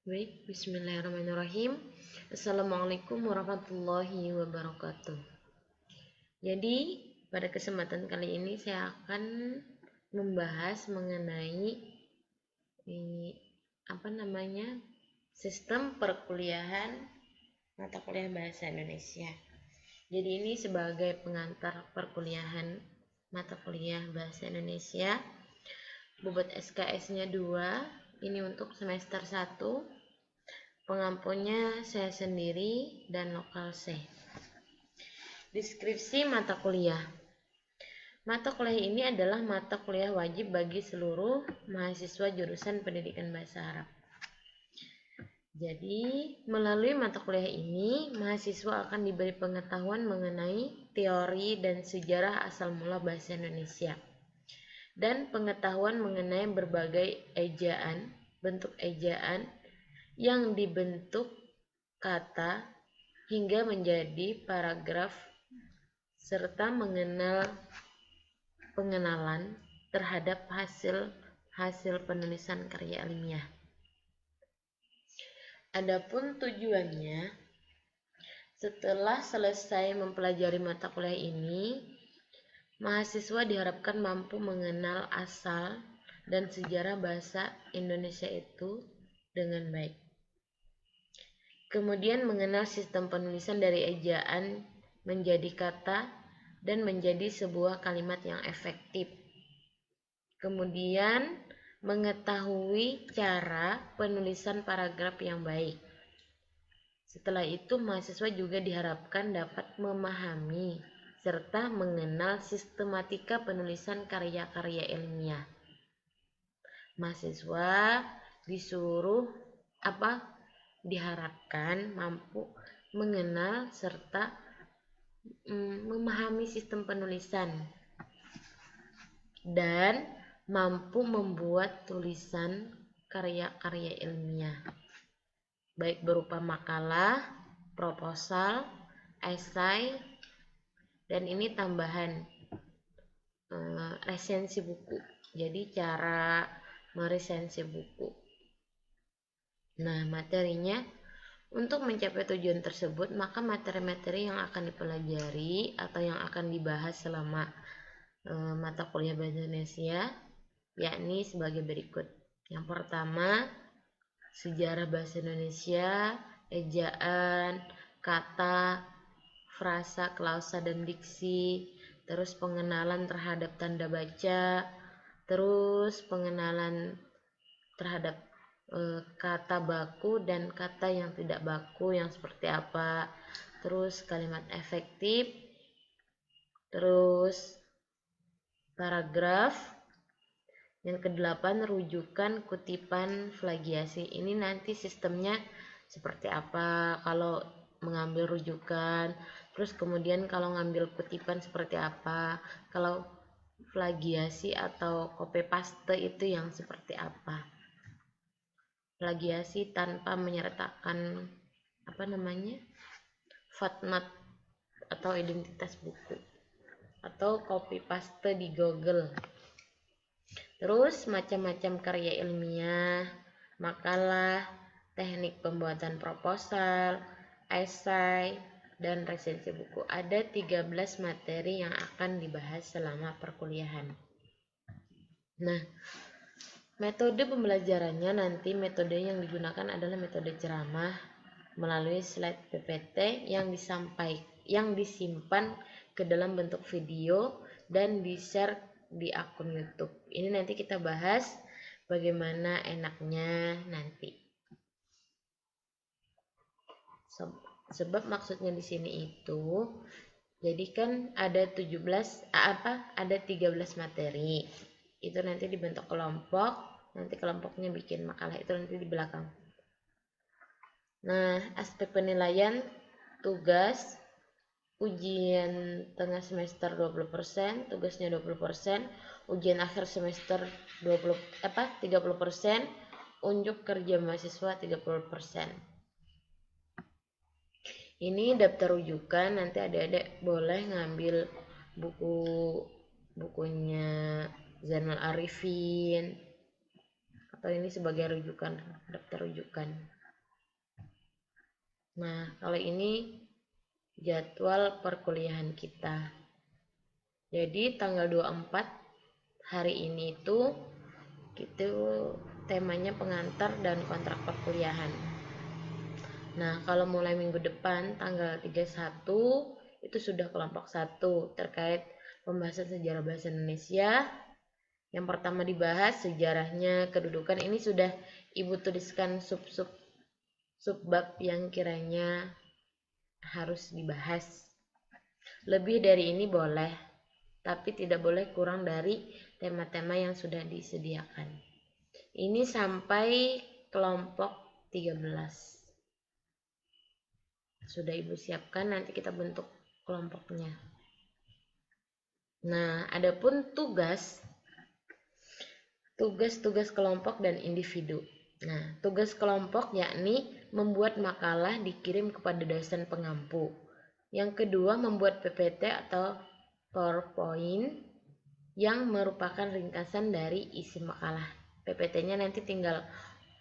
Baik, bismillahirrahmanirrahim. Assalamualaikum warahmatullahi wabarakatuh. Jadi, pada kesempatan kali ini saya akan membahas mengenai apa namanya? Sistem perkuliahan mata kuliah bahasa Indonesia. Jadi ini sebagai pengantar perkuliahan mata kuliah bahasa Indonesia. Bobot SKS-nya 2, ini untuk semester 1. Pengampunnya saya sendiri dan lokal C. Deskripsi mata kuliah. Mata kuliah ini adalah mata kuliah wajib bagi seluruh mahasiswa jurusan pendidikan bahasa Arab. Jadi, melalui mata kuliah ini, mahasiswa akan diberi pengetahuan mengenai teori dan sejarah asal mula bahasa Indonesia, dan pengetahuan mengenai berbagai ejaan, bentuk ejaan yang dibentuk kata hingga menjadi paragraf, serta pengenalan terhadap hasil penulisan karya ilmiah. Adapun tujuannya, setelah selesai mempelajari mata kuliah ini, mahasiswa diharapkan mampu mengenal asal dan sejarah bahasa Indonesia itu dengan baik. Kemudian mengenal sistem penulisan dari ejaan menjadi kata dan menjadi sebuah kalimat yang efektif. Kemudian mengetahui cara penulisan paragraf yang baik. Setelah itu, mahasiswa juga diharapkan dapat memahami serta mengenal sistematika penulisan karya-karya ilmiah. Mahasiswa diharapkan mampu mengenal serta memahami sistem penulisan dan mampu membuat tulisan karya-karya ilmiah, baik berupa makalah, proposal, esai, dan ini tambahan resensi buku. Jadi cara meresensi buku. Nah, materinya, untuk mencapai tujuan tersebut, maka materi-materi yang akan dipelajari atau yang akan dibahas selama mata kuliah bahasa Indonesia yakni sebagai berikut. Yang pertama, sejarah bahasa Indonesia, ejaan, kata, frasa, klausa, dan diksi, terus pengenalan terhadap tanda baca, terus pengenalan terhadap kata baku dan kata yang tidak baku yang seperti apa, terus kalimat efektif, terus paragraf. Yang ke-8, rujukan, kutipan, plagiasi. Ini nanti sistemnya seperti apa kalau mengambil rujukan, terus kemudian kalau ngambil kutipan seperti apa, kalau plagiasi atau copy paste itu yang seperti apa. Plagiasi tanpa menyertakan footnote atau identitas buku, atau copy paste di Google. Terus macam-macam karya ilmiah, makalah, teknik pembuatan proposal, esai, dan resensi buku. Ada 13 materi yang akan dibahas selama perkuliahan. Nah, metode pembelajarannya nanti metode yang digunakan adalah metode ceramah melalui slide PPT yang disimpan ke dalam bentuk video dan di-share di akun YouTube. Ini nanti kita bahas bagaimana enaknya nanti. Sebab maksudnya di sini itu, jadi kan ada 13 materi. Itu nanti dibentuk kelompok, nanti kelompoknya bikin makalah, itu nanti di belakang. Nah, aspek penilaian tugas, ujian tengah semester 20%, tugasnya 20%, ujian akhir semester 30%, unjuk kerja mahasiswa 30%. Ini daftar rujukan, nanti adik-adik boleh ngambil bukunya Zainal Arifin, atau ini sebagai rujukan, daftar rujukan. Nah, kalau ini jadwal perkuliahan kita. Jadi tanggal 24 hari ini itu kita temanya pengantar dan kontrak perkuliahan. Nah, kalau mulai minggu depan tanggal 31 itu sudah kelompok 1 terkait pembahasan sejarah bahasa Indonesia. Yang pertama dibahas sejarahnya, kedudukan, ini sudah Ibu tuliskan subbab yang kiranya harus dibahas. Lebih dari ini boleh, tapi tidak boleh kurang dari tema-tema yang sudah disediakan. Ini sampai kelompok 13. Sudah Ibu siapkan, nanti kita bentuk kelompoknya. Nah, adapun tugas kelompok dan individu. Nah, tugas kelompok yakni membuat makalah dikirim kepada dosen pengampu. Yang kedua, membuat PPT atau PowerPoint yang merupakan ringkasan dari isi makalah. PPT-nya nanti tinggal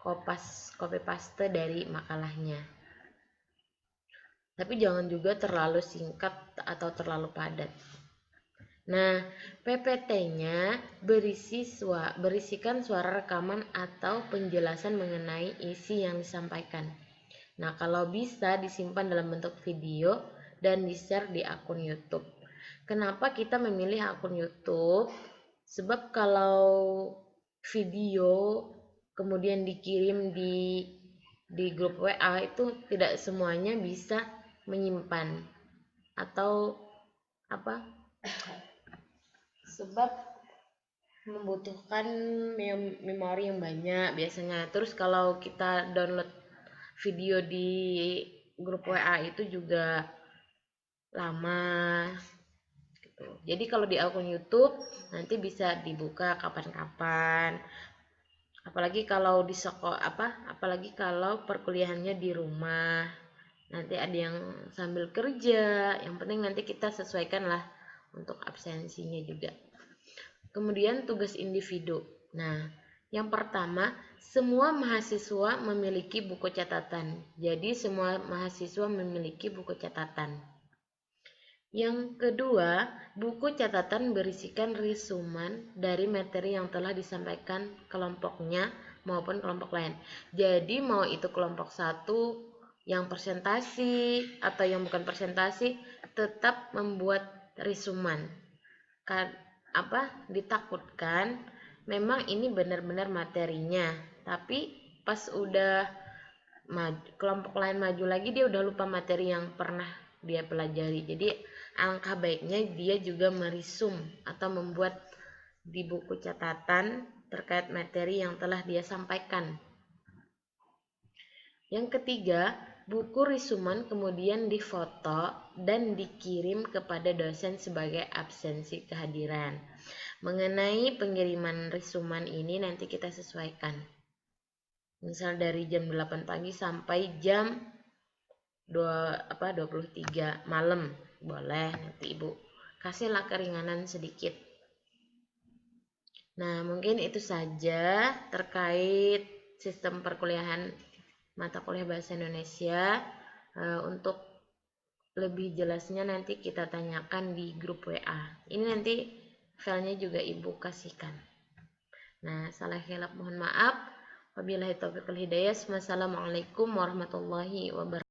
copy paste dari makalahnya. Tapi jangan juga terlalu singkat atau terlalu padat. Nah, PPT-nya berisikan suara rekaman atau penjelasan mengenai isi yang disampaikan. Nah, kalau bisa disimpan dalam bentuk video dan di-share di akun YouTube. Kenapa kita memilih akun YouTube? Sebab kalau video kemudian dikirim di grup WA itu tidak semuanya bisa menyimpan atau sebab membutuhkan memori yang banyak biasanya. Terus kalau kita download video di grup WA itu juga lama gitu. Jadi kalau di akun YouTube nanti bisa dibuka kapan-kapan. Apalagi kalau di apalagi kalau perkuliahannya di rumah. Nanti ada yang sambil kerja, yang penting nanti kita sesuaikan lah untuk absensinya juga. Kemudian tugas individu. Nah, yang pertama, semua mahasiswa memiliki buku catatan. Jadi semua mahasiswa memiliki buku catatan. Yang kedua, buku catatan berisikan resumen dari materi yang telah disampaikan kelompoknya maupun kelompok lain. Jadi mau itu kelompok 1 yang presentasi atau yang bukan presentasi tetap membuat resumen. Ditakutkan memang ini benar-benar materinya, tapi pas udah kelompok lain maju lagi dia udah lupa materi yang pernah dia pelajari. Jadi alangkah baiknya dia juga merisum atau membuat di buku catatan terkait materi yang telah dia sampaikan. Yang ketiga, buku resumen kemudian difoto dan dikirim kepada dosen sebagai absensi kehadiran. Mengenai pengiriman resumen ini nanti kita sesuaikan. Misal dari jam 8 pagi sampai jam 23 malam. Boleh, nanti Ibu kasihlah keringanan sedikit. Nah, mungkin itu saja terkait sistem perkuliahan mata kuliah bahasa Indonesia. Untuk lebih jelasnya nanti kita tanyakan di grup WA. Ini nanti filenya juga Ibu kasihkan. Nah, salah khilaf mohon maaf. Wabillahi taufiq wal hidayah. Wassalamualaikum warahmatullahi wabarakatuh.